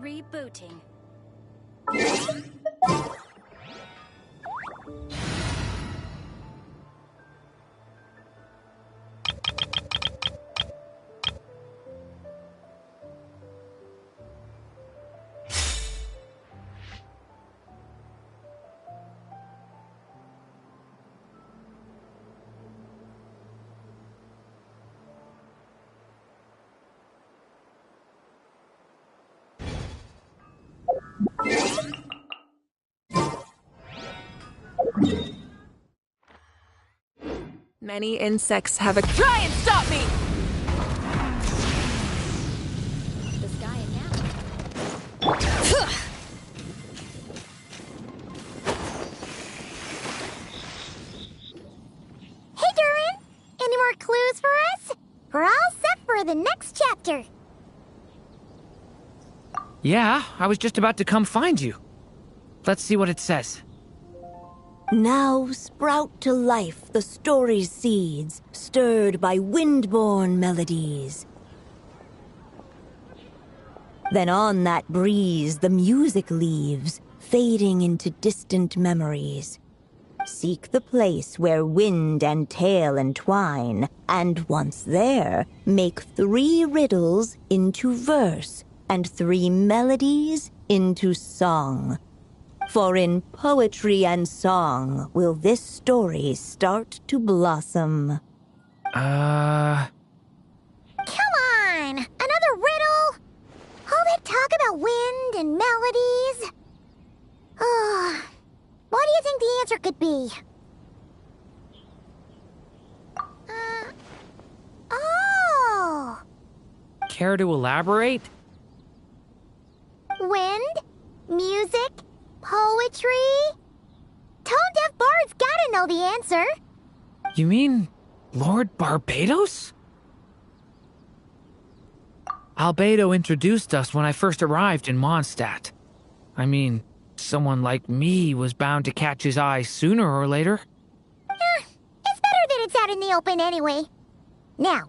Rebooting. Many insects have a— Try and stop me! The sky and now. Hey, Durin! Any more clues for us? We're all set for the next chapter. Yeah, I was just about to come find you. Let's see what it says. Now sprout to life the story's seeds, stirred by wind-born melodies. Then on that breeze the music leaves, fading into distant memories. Seek the place where wind and tale entwine, and once there, make 3 riddles into verse, and 3 melodies into song. For in poetry and song will this story start to blossom. Come on! Another riddle? All that talk about wind and melodies? What do you think the answer could be? Oh! Care to elaborate? Wind? Music? Poetry? Tone-deaf bards gotta know the answer. You mean Lord Barbados? Albedo introduced us when I first arrived in Mondstadt. I mean, someone like me was bound to catch his eye sooner or later. It's better that it's out in the open anyway. Now,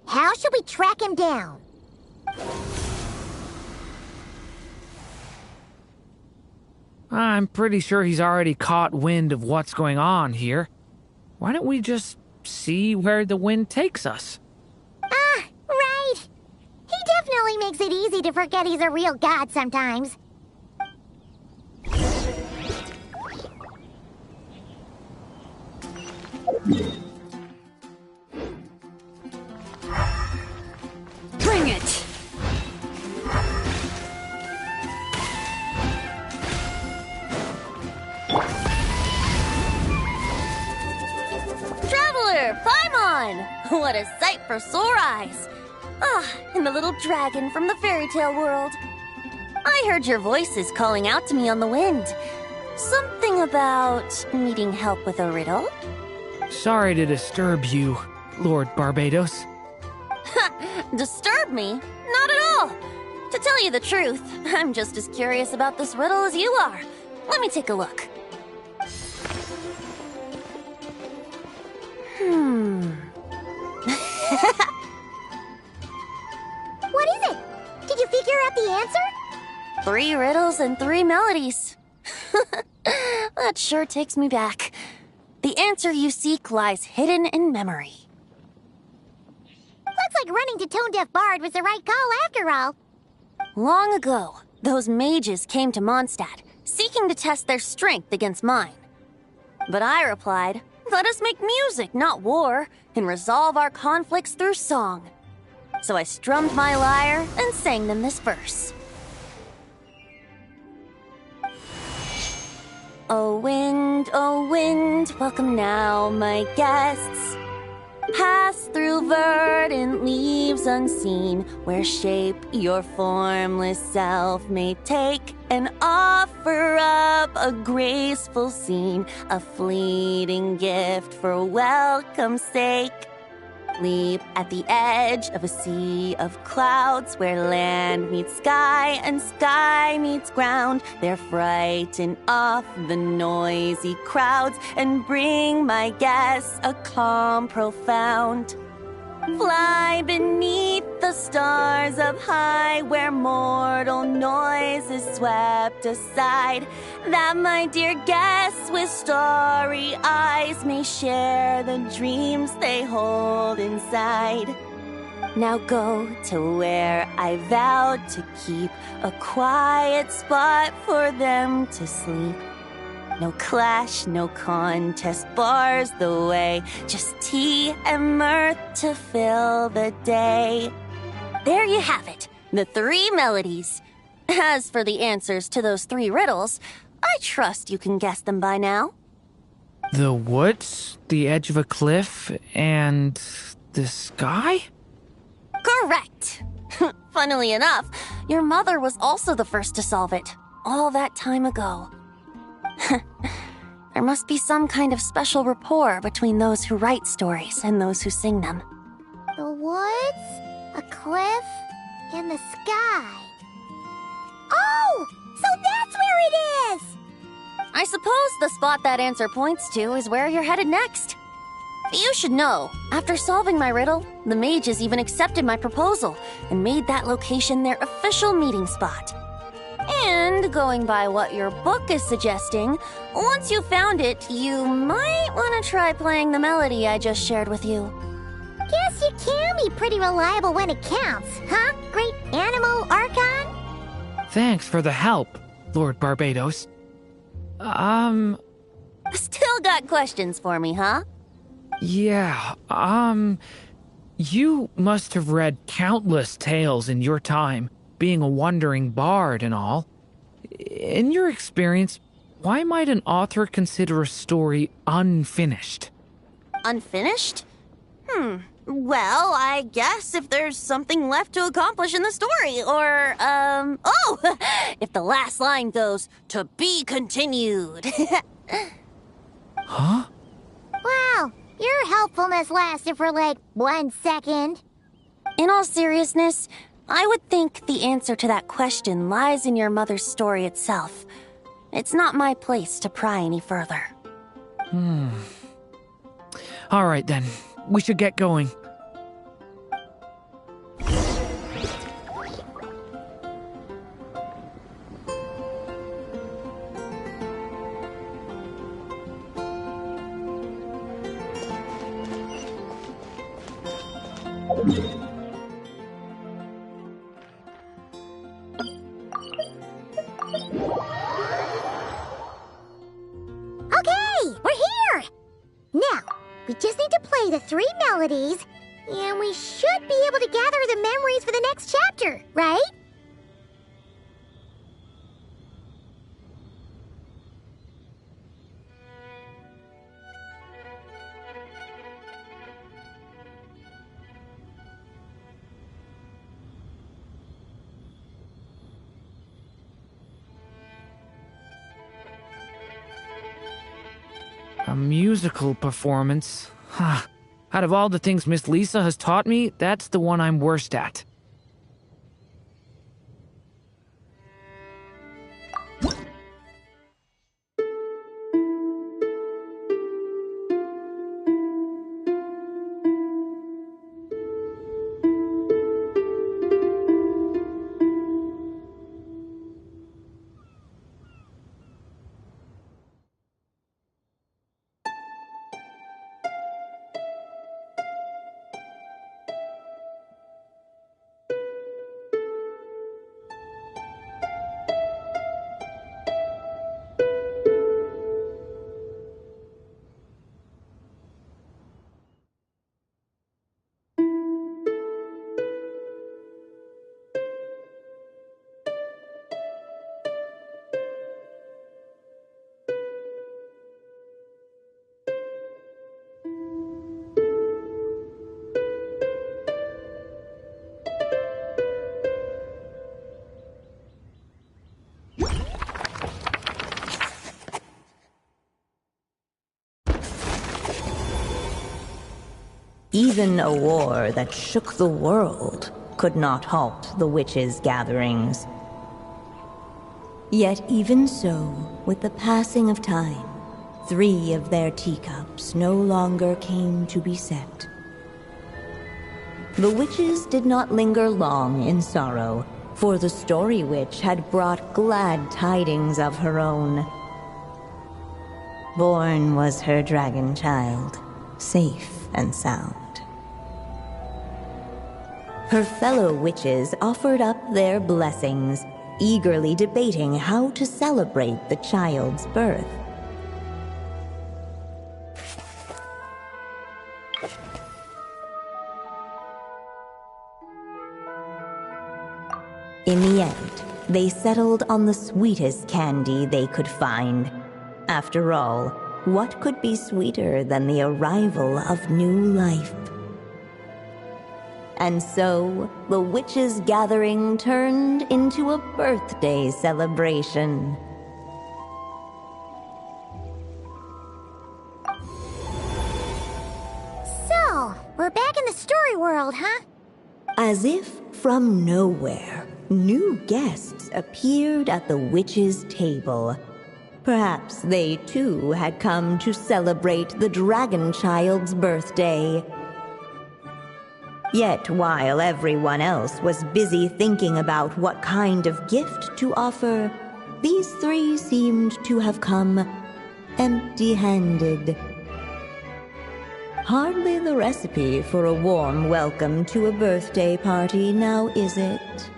how should we track him down? I'm pretty sure he's already caught wind of what's going on here. Why don't we just see where the wind takes us? Right. He definitely makes it easy to forget he's a real god sometimes. Bring it! Traveler, Paimon! What a sight for sore eyes! And the little dragon from the fairy tale world. I heard your voices calling out to me on the wind. Something about needing help with a riddle? Sorry to disturb you, Lord Barbados. Disturb me? Not at all! To tell you the truth, I'm just as curious about this riddle as you are. Let me take a look. What is it? Did you figure out the answer? 3 riddles and 3 melodies. That sure takes me back. The answer you seek lies hidden in memory. Looks like running to Tone-Deaf Bard was the right call after all. Long ago, those mages came to Mondstadt, seeking to test their strength against mine. But I replied, let us make music, not war, and resolve our conflicts through song. So I strummed my lyre and sang them this verse. O wind, welcome now, my guests. Pass through verdant leaves unseen, where shape your formless self may take, and offer up a graceful scene, a fleeting gift for welcome's sake. Leap at the edge of a sea of clouds, where land meets sky and sky meets ground. There frighten off the noisy crowds and bring my guests a calm profound. Fly beneath the stars up high, where mortal noise is swept aside, that my dear guests with starry eyes may share the dreams they hold inside. Now go to where I vowed to keep a quiet spot for them to sleep. No clash, no contest bars the way, just tea and mirth to fill the day. There you have it, the 3 melodies. As for the answers to those 3 riddles, I trust you can guess them by now. The woods, the edge of a cliff, and the sky? Correct! Funnily enough, your mother was also the first to solve it, all that time ago. There must be some kind of special rapport between those who write stories and those who sing them. The woods, a cliff, and the sky. Oh! So that's where it is! I suppose the spot that answer points to is where you're headed next. You should know, after solving my riddle, the mages even accepted my proposal and made that location their official meeting spot. And going by what your book is suggesting, once you found it, you might want to try playing the melody I just shared with you. Guess you can be pretty reliable when it counts, huh, great animal Archon? Thanks for the help, Lord Barbados. Still got questions for me, huh? Yeah, you must have read countless tales in your time, being a wandering bard and all. In your experience, why might an author consider a story unfinished? Unfinished? Well, I guess if there's something left to accomplish in the story, or, if the last line goes, "To be continued." Huh? Wow, your helpfulness lasted for like 1 second. In all seriousness, I would think the answer to that question lies in your mother's story itself. It's not my place to pry any further. All right then, we should get going. Okay, we're here! Now, we just need to play the 3 melodies, and we should be able to gather the memories for the next chapter, right? A musical performance? Huh. Out of all the things Miss Lisa has taught me, that's the one I'm worst at. Even a war that shook the world could not halt the witches' gatherings. Yet even so, with the passing of time, 3 of their teacups no longer came to be set. The witches did not linger long in sorrow, for the Story Witch had brought glad tidings of her own. Born was her dragon child, safe and sound. Her fellow witches offered up their blessings, eagerly debating how to celebrate the child's birth. In the end, they settled on the sweetest candy they could find. After all, what could be sweeter than the arrival of new life? And so, the witches' gathering turned into a birthday celebration. So, we're back in the story world, huh? As if from nowhere, new guests appeared at the witches' table. Perhaps they too had come to celebrate the dragon child's birthday. Yet while everyone else was busy thinking about what kind of gift to offer, these three seemed to have come empty-handed. Hardly the recipe for a warm welcome to a birthday party, now is it?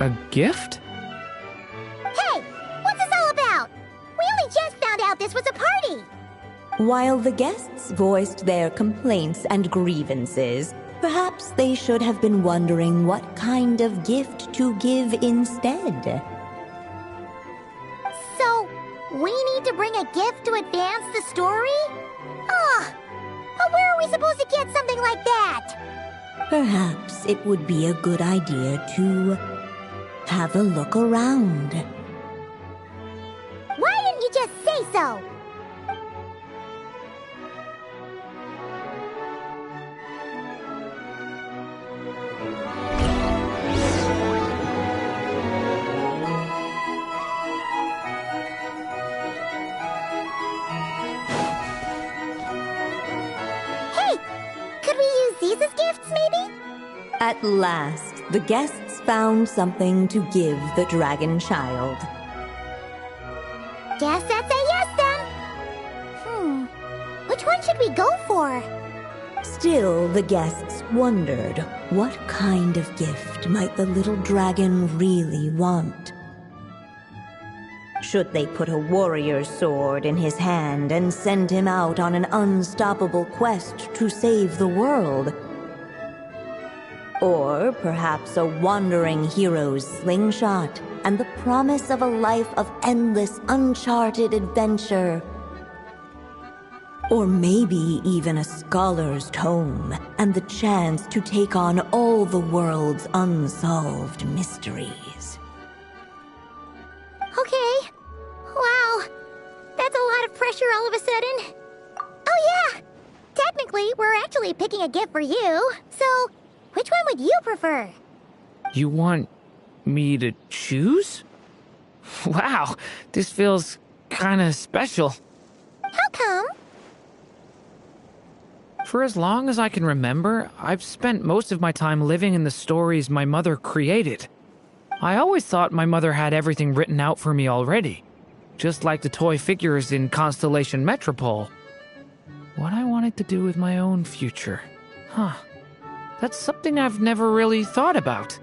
A gift? Hey! What's this all about? We only just found out this was a party! While the guests voiced their complaints and grievances, perhaps they should have been wondering what kind of gift to give instead. So, we need to bring a gift to advance the story? But where are we supposed to get something like that? Perhaps it would be a good idea to have a look around. Why didn't you just say so? Hey! Could we use these as gifts, maybe? At last, the guests found something to give the dragon child. Guess that's a yes then. Which one should we go for? Still, the guests wondered what kind of gift might the little dragon really want. Should they put a warrior's sword in his hand and send him out on an unstoppable quest to save the world? Or perhaps a wandering hero's slingshot and the promise of a life of endless, uncharted adventure? Or maybe even a scholar's tome and the chance to take on all the world's unsolved mysteries. Okay. Wow. That's a lot of pressure all of a sudden. Oh yeah! Technically, we're actually picking a gift for you. So, which one would you prefer? You want me to choose? Wow, this feels kinda special. How come? For as long as I can remember, I've spent most of my time living in the stories my mother created. I always thought my mother had everything written out for me already, just like the toy figures in Constellation Metropole. What I wanted to do with my own future. That's something I've never really thought about.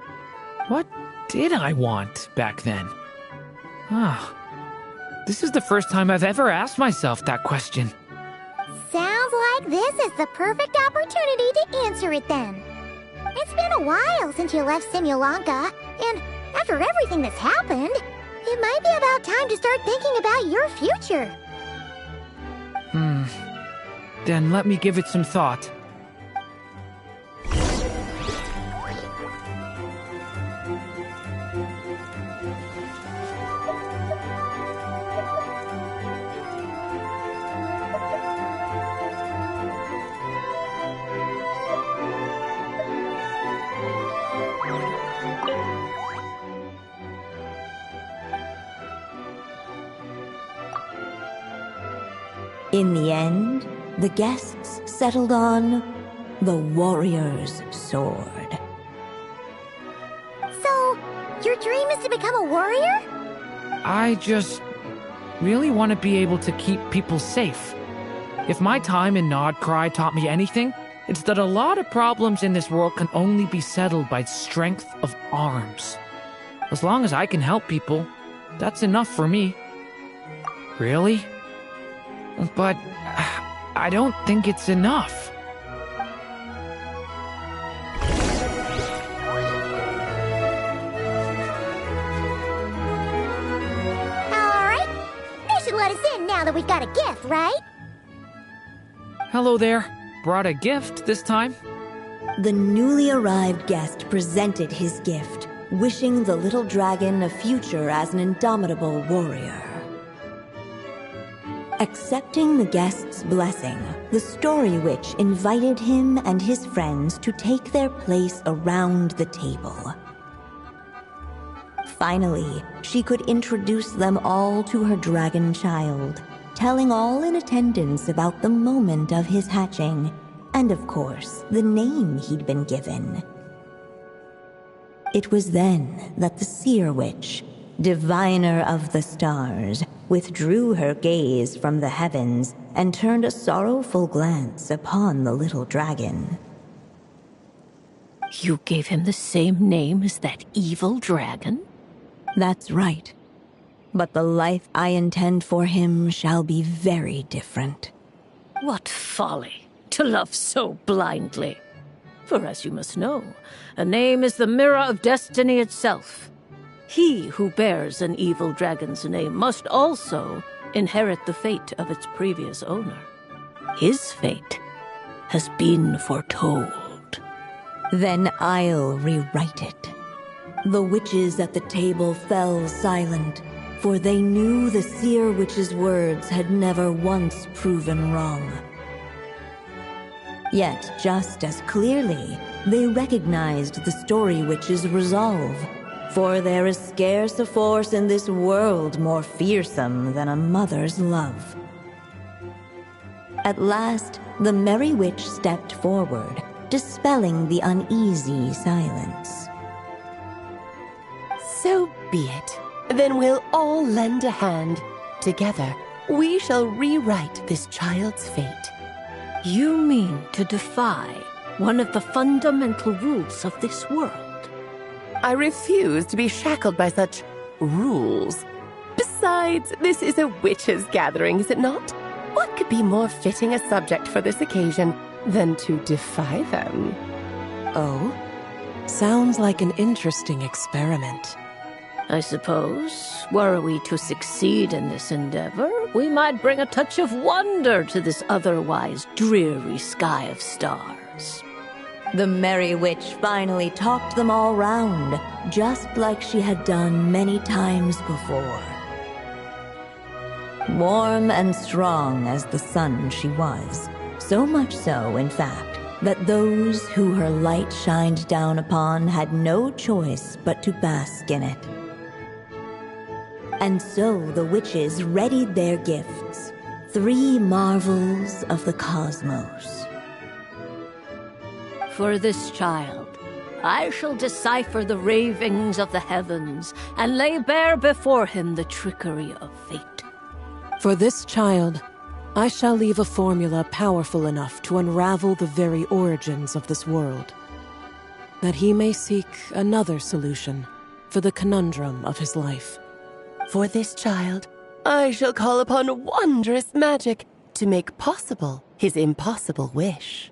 What did I want back then? This is the first time I've ever asked myself that question. Sounds like this is the perfect opportunity to answer it then. It's been a while since you left Simulanka, and after everything that's happened, it might be about time to start thinking about your future. Then let me give it some thought. In the end, the guests settled on the warrior's sword. So, your dream is to become a warrior? I just really want to be able to keep people safe. If my time in Nodcry taught me anything, it's that a lot of problems in this world can only be settled by strength of arms. As long as I can help people, that's enough for me. Really? But I don't think it's enough. Alright. They should let us in now that we've got a gift, right? Hello there. Brought a gift this time? The newly arrived guest presented his gift, wishing the little dragon a future as an indomitable warrior. Accepting the guest's blessing, the Story Witch invited him and his friends to take their place around the table. Finally, she could introduce them all to her dragon child, telling all in attendance about the moment of his hatching, and of course, the name he'd been given. It was then that the Seer Witch, diviner of the stars, withdrew her gaze from the heavens and turned a sorrowful glance upon the little dragon. You gave him the same name as that evil dragon? That's right. But the life I intend for him shall be very different. What folly to love so blindly. For as you must know, a name is the mirror of destiny itself. He who bears an evil dragon's name must also inherit the fate of its previous owner. His fate has been foretold. Then I'll rewrite it. The witches at the table fell silent, for they knew the Seer Witch's words had never once proven wrong. Yet, just as clearly, they recognized the Story Witch's resolve, for there is scarce a force in this world more fearsome than a mother's love. At last, the Merry Witch stepped forward, dispelling the uneasy silence. So be it. Then we'll all lend a hand. Together, we shall rewrite this child's fate. You mean to defy one of the fundamental rules of this world? I refuse to be shackled by such rules. Besides, this is a witches' gathering, is it not? What could be more fitting a subject for this occasion than to defy them? Oh? Sounds like an interesting experiment. I suppose, were we to succeed in this endeavor, we might bring a touch of wonder to this otherwise dreary sky of stars. The Merry Witch finally talked them all round, just like she had done many times before. Warm and strong as the sun she was, so much so, in fact, that those who her light shined down upon had no choice but to bask in it. And so the witches readied their gifts, 3 marvels of the cosmos. For this child, I shall decipher the ravings of the heavens and lay bare before him the trickery of fate. For this child, I shall leave a formula powerful enough to unravel the very origins of this world, that he may seek another solution for the conundrum of his life. For this child, I shall call upon wondrous magic to make possible his impossible wish.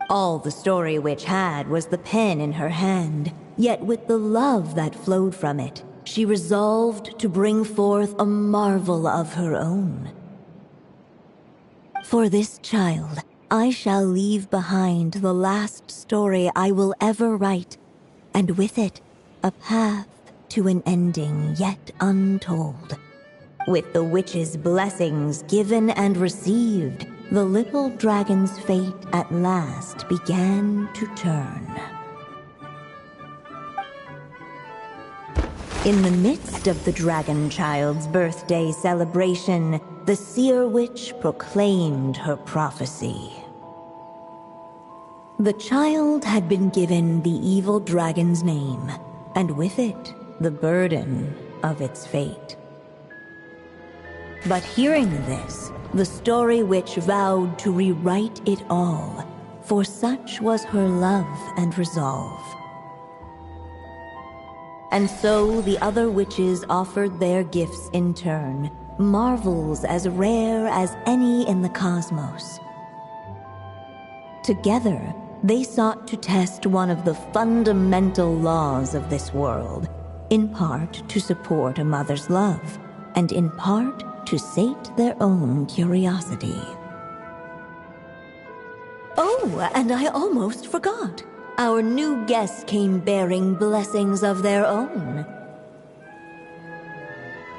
All the Story Witch had was the pen in her hand, yet with the love that flowed from it, she resolved to bring forth a marvel of her own. For this child, I shall leave behind the last story I will ever write, and with it, a path to an ending yet untold. With the witch's blessings given and received, the little dragon's fate at last began to turn. In the midst of the dragon child's birthday celebration, the Seer Witch proclaimed her prophecy. The child had been given the evil dragon's name, and with it, the burden of its fate. But hearing this, the story witch vowed to rewrite it all, for such was her love and resolve. And so the other witches offered their gifts in turn, marvels as rare as any in the cosmos. Together, they sought to test one of the fundamental laws of this world, in part to support a mother's love, and in part to sate their own curiosity. Oh, and I almost forgot. Our new guests came bearing blessings of their own.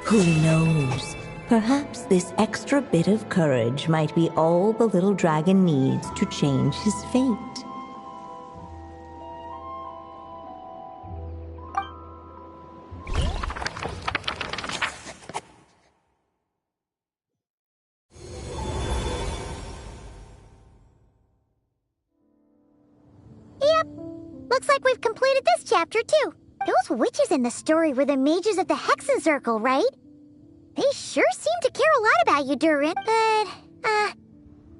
Who knows? Perhaps this extra bit of courage might be all the little dragon needs to change his fate. Yep. Looks like we've completed this chapter, too. Those witches in the story were the mages of the Hexen Circle, right? They sure seem to care a lot about you, Durin. But,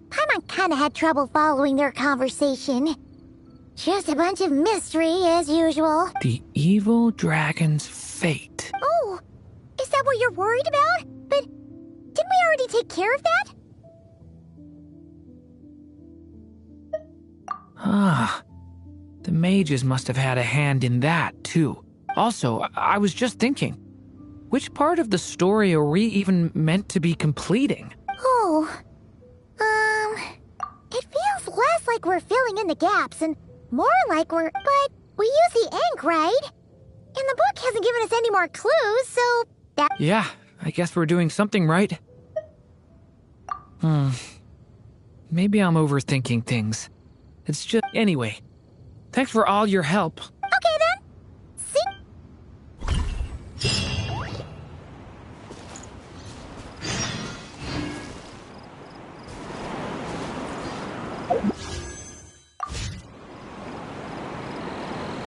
Paimon kinda had trouble following their conversation. Just a bunch of mystery, as usual. The evil dragon's fate. Oh, is that what you're worried about? But didn't we already take care of that? Ah, the mages must have had a hand in that, too. Also, I was just thinking, which part of the story are we even meant to be completing? Oh, it feels less like we're filling in the gaps and more like but we use the ink, right? And the book hasn't given us any more clues, so that... Yeah, I guess we're doing something right. Maybe I'm overthinking things. It's just... Anyway, thanks for all your help.